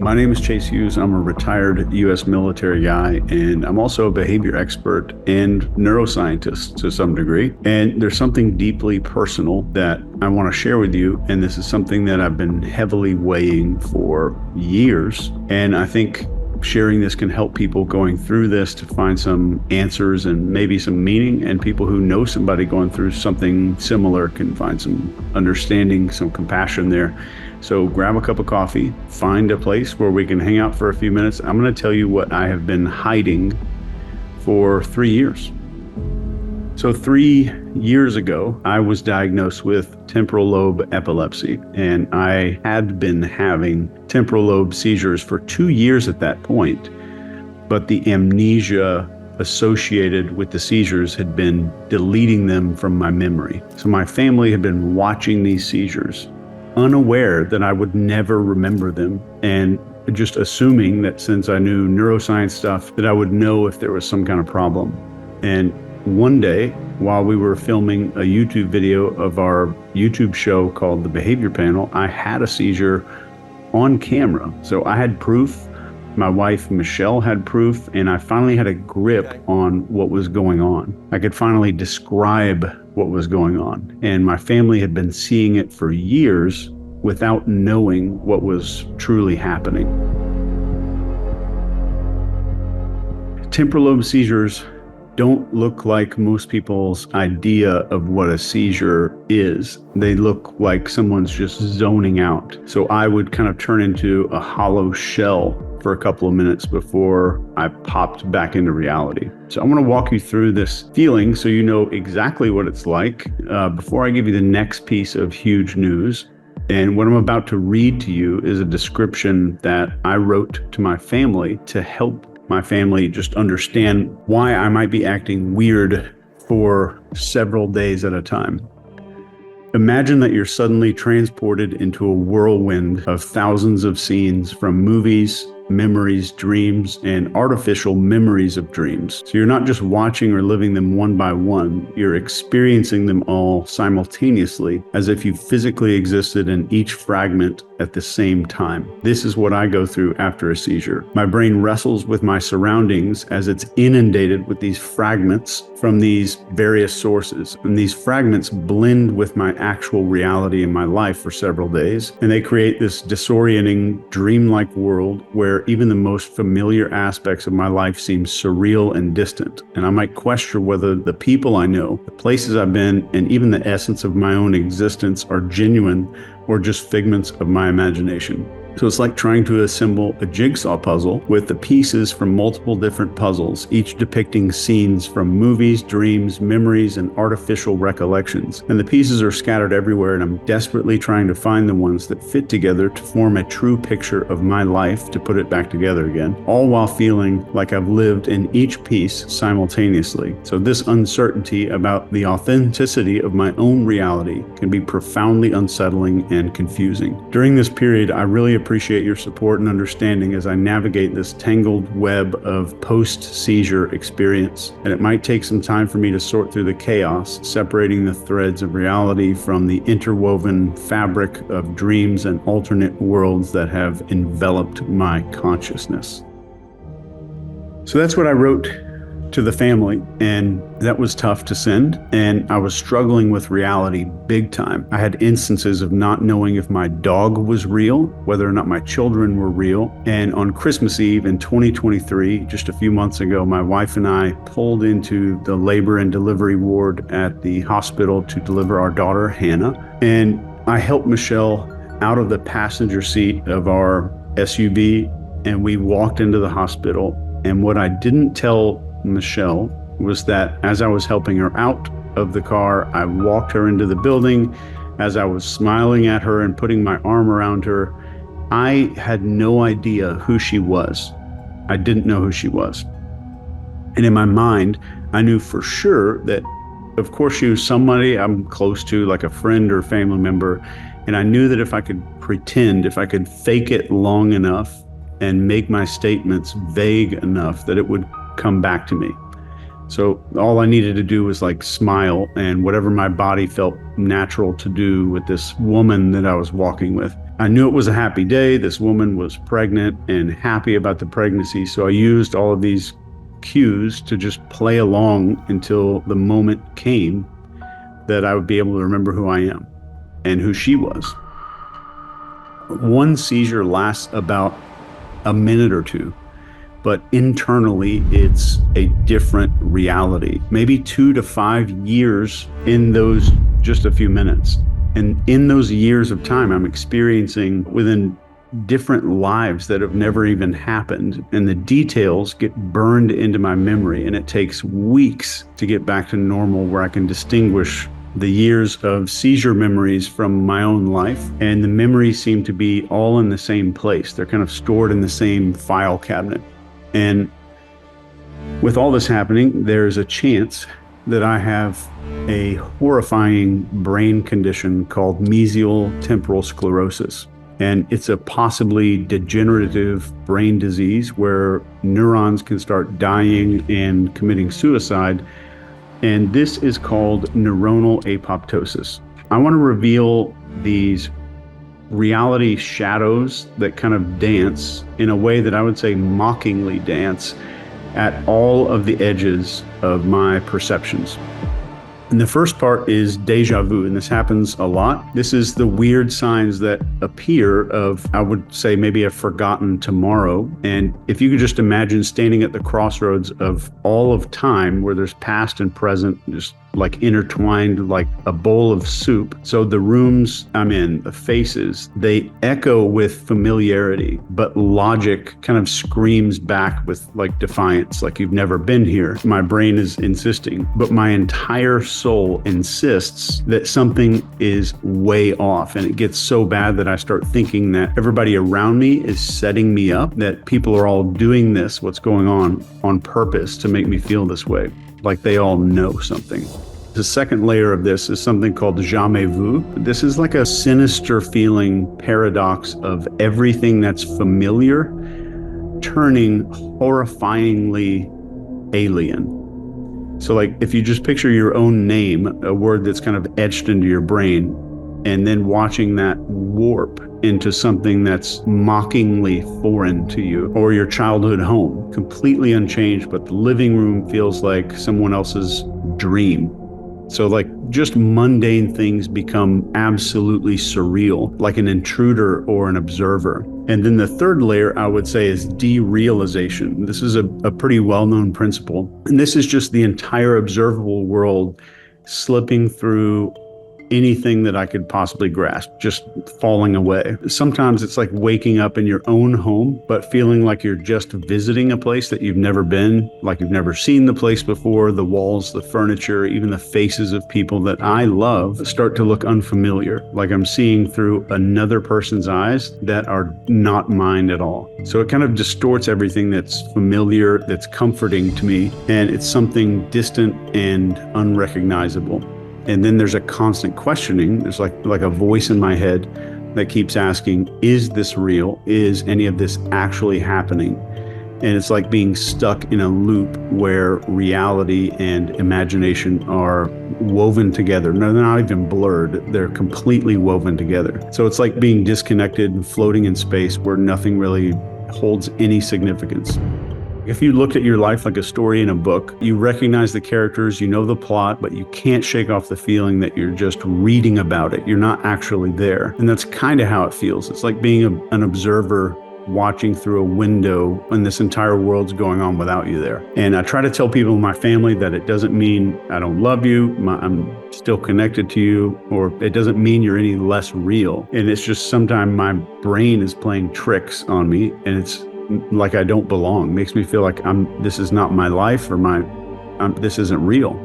My name is Chase Hughes. I'm a retired U.S. military guy, and I'm also a behavior expert and neuroscientist to some degree. And there's something deeply personal that I want to share with you. And this is something that I've been heavily weighing for years. And I think sharing this can help people going through this to find some answers and maybe some meaning, and people who know somebody going through something similar can find some understanding, some compassion there. So grab a cup of coffee, find a place where we can hang out for a few minutes. I'm going to tell you what I have been hiding for 3 years. So 3 years ago, I was diagnosed with temporal lobe epilepsy, and I had been having temporal lobe seizures for 2 years at that point, but the amnesia associated with the seizures had been deleting them from my memory. So my family had been watching these seizures, unaware that I would never remember them, and just assuming that since I knew neuroscience stuff, that I would know if there was some kind of problem. And one day, while we were filming a YouTube video of our YouTube show called The Behavior Panel, I had a seizure on camera. So I had proof. My wife, Michelle, had proof, and I finally had a grip on what was going on. I could finally describe what was going on. And my family had been seeing it for years without knowing what was truly happening. Temporal lobe seizures don't look like most people's idea of what a seizure is. They look like someone's just zoning out. So I would kind of turn into a hollow shell for a couple of minutes before I popped back into reality. So I'm going to walk you through this feeling so you know exactly what it's like before I give you the next piece of huge news. And what I'm about to read to you is a description that I wrote to my family to help my family just understand why I might be acting weird for several days at a time. Imagine that you're suddenly transported into a whirlwind of thousands of scenes from movies, memories, dreams, and artificial memories of dreams. So you're not just watching or living them one by one, you're experiencing them all simultaneously as if you physically existed in each fragment at the same time. This is what I go through after a seizure. My brain wrestles with my surroundings as it's inundated with these fragments from these various sources. And these fragments blend with my actual reality in my life for several days. And they create this disorienting, dreamlike world where even the most familiar aspects of my life seem surreal and distant. And I might question whether the people I know, the places I've been, and even the essence of my own existence are genuine or just figments of my imagination. So it's like trying to assemble a jigsaw puzzle with the pieces from multiple different puzzles, each depicting scenes from movies, dreams, memories, and artificial recollections. And the pieces are scattered everywhere, and I'm desperately trying to find the ones that fit together to form a true picture of my life to put it back together again, all while feeling like I've lived in each piece simultaneously. So this uncertainty about the authenticity of my own reality can be profoundly unsettling and confusing. During this period, I really appreciate your support and understanding as I navigate this tangled web of post-seizure experience. And it might take some time for me to sort through the chaos, separating the threads of reality from the interwoven fabric of dreams and alternate worlds that have enveloped my consciousness. So that's what I wrote to the family, and that was tough to send, and I was struggling with reality big time. I had instances of not knowing if my dog was real, whether or not my children were real. And on Christmas Eve in 2023, just a few months ago, my wife and I pulled into the labor and delivery ward at the hospital to deliver our daughter, Hannah. And I helped Michelle out of the passenger seat of our SUV, and we walked into the hospital. And what I didn't tell Michelle was that as I was helping her out of the car, I walked her into the building. As I was smiling at her and putting my arm around her, I had no idea who she was. I didn't know who she was. And in my mind, I knew for sure that, of course, she was somebody I'm close to, like a friend or family member. And I knew that if I could pretend, if I could fake it long enough and make my statements vague enough, that it would come back to me. So all I needed to do was like smile, and whatever my body felt natural to do with this woman that I was walking with, I knew it was a happy day. This woman was pregnant and happy about the pregnancy. So I used all of these cues to just play along until the moment came that I would be able to remember who I am and who she was. One seizure lasts about a minute or two, but internally it's a different reality, maybe 2 to 5 years in those just a few minutes. And in those years of time, I'm experiencing within different lives that have never even happened. And the details get burned into my memory. And it takes weeks to get back to normal, where I can distinguish the years of seizure memories from my own life. And the memories seem to be all in the same place. They're kind of stored in the same file cabinet. And with all this happening, there's a chance that I have a horrifying brain condition called Mesial Temporal Sclerosis. And it's a possibly degenerative brain disease where neurons can start dying and committing suicide. And this is called neuronal apoptosis. I want to reveal these reality shadows that kind of dance in a way that I would say mockingly dance at all of the edges of my perceptions. And the first part is déjà vu, and this happens a lot. This is the weird signs that appear of, I would say, maybe a forgotten tomorrow. And if you could just imagine standing at the crossroads of all of time, where there's past and present, just like intertwined like a bowl of soup. So the rooms I'm in, the faces, they echo with familiarity, but logic kind of screams back with like defiance, like you've never been here. My brain is insisting, but my entire soul insists that something is way off. And it gets so bad that I start thinking that everybody around me is setting me up, that people are all doing this, what's going on purpose to make me feel this way. Like they all know something. The second layer of this is something called jamais vu. This is like a sinister feeling paradox of everything that's familiar turning horrifyingly alien. So like if you just picture your own name, a word that's kind of etched into your brain, and then watching that warp into something that's mockingly foreign to you, or your childhood home, completely unchanged, but the living room feels like someone else's dream. So like just mundane things become absolutely surreal, like an intruder or an observer. And then the third layer, I would say, is derealization. This is a pretty well-known principle. And this is just the entire observable world slipping through anything that I could possibly grasp, just falling away. Sometimes it's like waking up in your own home, but feeling like you're just visiting a place that you've never been, like you've never seen the place before. The walls, the furniture, even the faces of people that I love start to look unfamiliar, like I'm seeing through another person's eyes that are not mine at all. So it kind of distorts everything that's familiar, that's comforting to me, and it's something distant and unrecognizable. And then there's a constant questioning. There's like a voice in my head that keeps asking, is this real? Is any of this actually happening? And it's like being stuck in a loop where reality and imagination are woven together. No, they're not even blurred. They're completely woven together. So it's like being disconnected and floating in space where nothing really holds any significance. If you looked at your life like a story in a book, you recognize the characters, you know the plot, but you can't shake off the feeling that you're just reading about it. You're not actually there. And that's kind of how it feels. It's like being an observer watching through a window when this entire world's going on without you there. And I try to tell people in my family that it doesn't mean I don't love you, I'm still connected to you, or it doesn't mean you're any less real. And it's just sometimes my brain is playing tricks on me, and it's like I don't belong. It makes me feel like this is not my life, or this isn't real.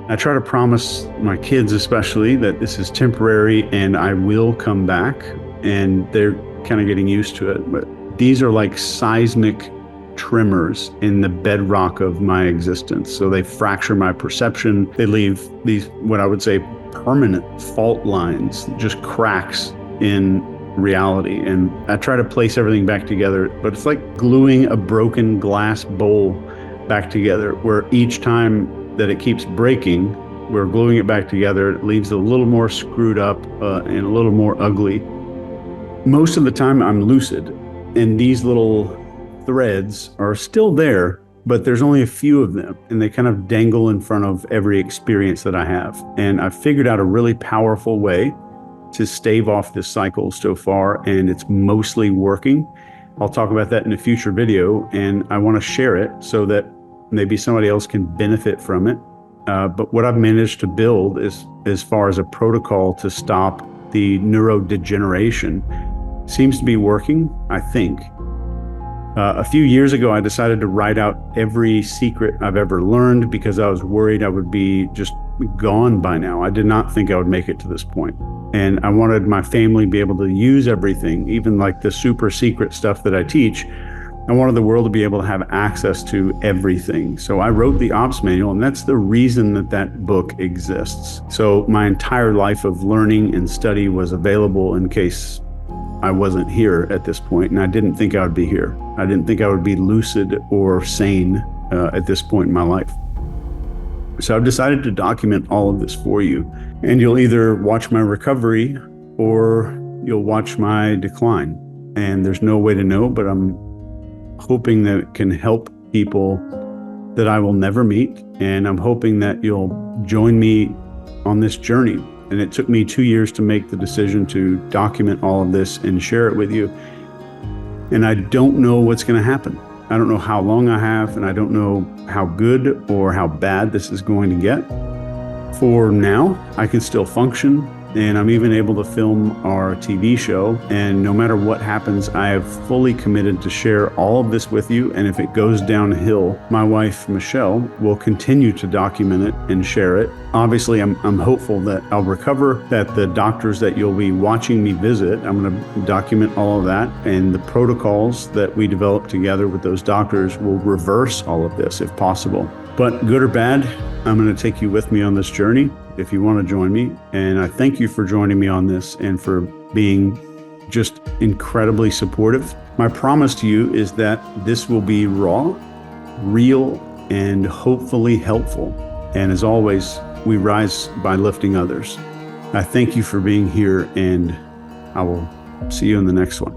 I try to promise my kids especially that this is temporary and I will come back, and they're kind of getting used to it. But these are like seismic tremors in the bedrock of my existence. So they fracture my perception. They leave these, what I would say, permanent fault lines, just cracks in reality. And I try to place everything back together, but it's like gluing a broken glass bowl back together, where each time that it keeps breaking, we're gluing it back together. It leaves a little more screwed up and a little more ugly. Most of the time I'm lucid, and these little threads are still there, but there's only a few of them, and they kind of dangle in front of every experience that I have. And I've figured out a really powerful way to stave off this cycle so far, and it's mostly working. I'll talk about that in a future video, and I want to share it so that maybe somebody else can benefit from it. But what I've managed to build is, as far as a protocol to stop the neurodegeneration, seems to be working, I think. A few years ago, I decided to write out every secret I've ever learned because I was worried I would be just gone by now. I did not think I would make it to this point. And I wanted my family to be able to use everything, even like the super secret stuff that I teach. I wanted the world to be able to have access to everything. So I wrote the ops manual, and that's the reason that that book exists. So my entire life of learning and study was available in case I wasn't here at this point, and I didn't think I would be here. I didn't think I would be lucid or sane at this point in my life. So I've decided to document all of this for you, and you'll either watch my recovery or you'll watch my decline. And there's no way to know, but I'm hoping that it can help people that I will never meet, and I'm hoping that you'll join me on this journey. And it took me 2 years to make the decision to document all of this and share it with you. And I don't know what's going to happen. I don't know how long I have, and I don't know how good or how bad this is going to get. For now, I can still function, and I'm even able to film our TV show. And no matter what happens, I have fully committed to share all of this with you. And if it goes downhill, my wife, Mesial, will continue to document it and share it. Obviously, I'm hopeful that I'll recover, that the doctors that you'll be watching me visit, I'm going to document all of that. And the protocols that we develop together with those doctors will reverse all of this if possible. But good or bad, I'm going to take you with me on this journey if you want to join me. And I thank you for joining me on this and for being just incredibly supportive. My promise to you is that this will be raw, real, and hopefully helpful. And as always, we rise by lifting others. I thank you for being here, and I will see you in the next one.